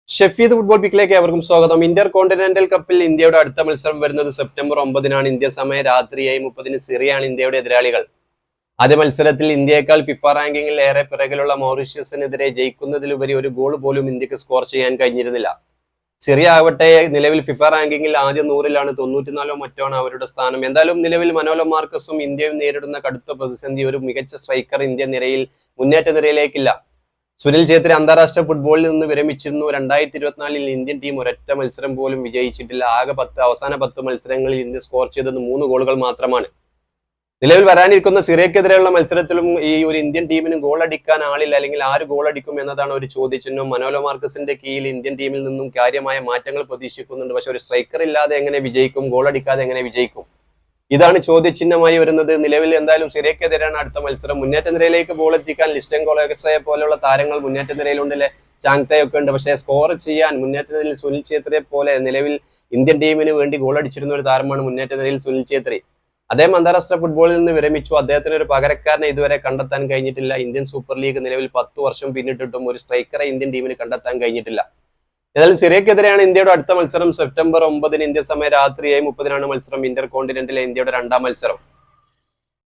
Shefeed football പിക്കിലേക്ക് ഏവർക്കും സ്വാഗതം. Inter continental കപ്പിൽ ഇന്ത്യയുടെ അടുത്ത മത്സരം വരുന്നത് സെപ്റ്റംബർ 9-നാണ്. ഇന്ത്യ സമയം രാത്രി 7:30 സിറിയയാണ് ഇന്ത്യയുടെ എതിരാളികൾ. ആദ്യ മത്സരത്തിൽ ഇന്ത്യയേക്കാൾ ഫിഫ റാങ്കിങ്ങിൽ ഏറെ പിറകിലുള്ള മൗറീഷ്യസിനെതിരെ ജയിക്കുന്നതിലുപരി ഒരു ഗോൾ പോലും ഇന്ത്യക്ക് സ്കോർ ചെയ്യാൻ കഴിഞ്ഞിരുന്നില്ല. സിറിയ ആവട്ടെ നിലവിൽ ഫിഫ റാങ്കിങ്ങിൽ ആദ്യ 100-ലാണ്. 94 മറ്റോ ആണ് അവരുടെ സ്ഥാനം. എന്തായാലും നിലവിൽ മനോലോ മാർക്കസും ഇന്ത്യയും നേരിടുന്ന കടുത്ത പ്രതിസന്ധി. ഒരു മികച്ച സ്ട്രൈക്കർ ഇന്ത്യൻ നിരയിൽ മുന്നേറ്റ നിരയിലേക്കില്ല. സുനിൽ ഛേത്രി അന്താരാഷ്ട്ര ഫുട്ബോളിൽ നിന്ന് വിരമിച്ചിരുന്നു. 2024 ഇന്ത്യൻ ടീം ഒരൊറ്റ മത്സരം പോലും വിജയിച്ചിട്ടില്ല. ആകെ അവസാന 10 മത്സരങ്ങളിൽ ഇന്ത്യ സ്കോർ ചെയ്തത് 3 ഗോളുകൾ മാത്രമാണ്. നിലവിൽ വരാനിരിക്കുന്ന സിറിയക്കെതിരെയുള്ള മത്സരത്തിലും ഈ ഒരു ഇന്ത്യൻ ടീമിന് ഗോൾ അടിക്കാൻ ആളില്ല, അല്ലെങ്കിൽ ആര് ഗോൾ അടിക്കും എന്നതാണ് ഒരു ചോദ്യചിഹ്നം. മനോലോ മാർക്കസിന്റെ കീഴിൽ ഇന്ത്യൻ ടീമിൽ നിന്നും കാര്യമായ മാറ്റങ്ങൾ പ്രതീക്ഷിക്കുന്നുണ്ട്. പക്ഷെ ഒരു സ്ട്രൈക്കർ ഇല്ലാതെ എങ്ങനെ വിജയിക്കും? ഗോൾ അടിക്കാതെ എങ്ങനെ വിജയിക്കും? ഇതാണ് ചോദ്യചിഹ്നമായി വരുന്നത്. നിലവിൽ എന്തായാലും സിറിയക്കെതിരെയാണ് അടുത്ത മത്സരം. മുന്നേറ്റ നിരയിലേക്ക് ബോൾ എത്തിക്കാൻ ലിസ്റ്റൻ കൊളോഗസയെ പോലെയുള്ള താരങ്ങൾ മുന്നേറ്റ നിരയിലുണ്ടല്ലേ, ചാങ്തയൊക്കെ ഉണ്ട്. പക്ഷേ സ്കോർ ചെയ്യാൻ മുന്നേറ്റ നിരയിൽ സുനിൽ ഛേത്രിയെ പോലെ നിലവിൽ ഇന്ത്യൻ ടീമിന് വേണ്ടി ഗോൾ അടിച്ചിരുന്ന ഒരു താരമാണ് മുന്നേറ്റ നിരയിൽ സുനിൽ ഛേത്രി. അദ്ദേഹം അന്താരാഷ്ട്ര ഫുട്ബോളിൽ നിന്ന് വിരമിച്ചു. അദ്ദേഹത്തിന് ഒരു പകരക്കാരനെ ഇതുവരെ കണ്ടെത്താൻ കഴിഞ്ഞിട്ടില്ല. ഇന്ത്യൻ സൂപ്പർ ലീഗ് നിലവിൽ 10 വർഷം പിന്നിട്ടിട്ടും ഒരു സ്ട്രൈക്കറെ ഇന്ത്യൻ ടീമിന് കണ്ടെത്താൻ കഴിഞ്ഞിട്ടില്ല. എന്നാലും സിറിയക്കെതിരെയാണ് ഇന്ത്യയുടെ അടുത്ത മത്സരം. സെപ്റ്റംബർ 9-ന് ഇന്ത്യ സമയം രാത്രി 7:30-നാണ് മത്സരം. ഇന്റർ കോണ്ടിനെന്റിലെ ഇന്ത്യയുടെ രണ്ടാം മത്സരം.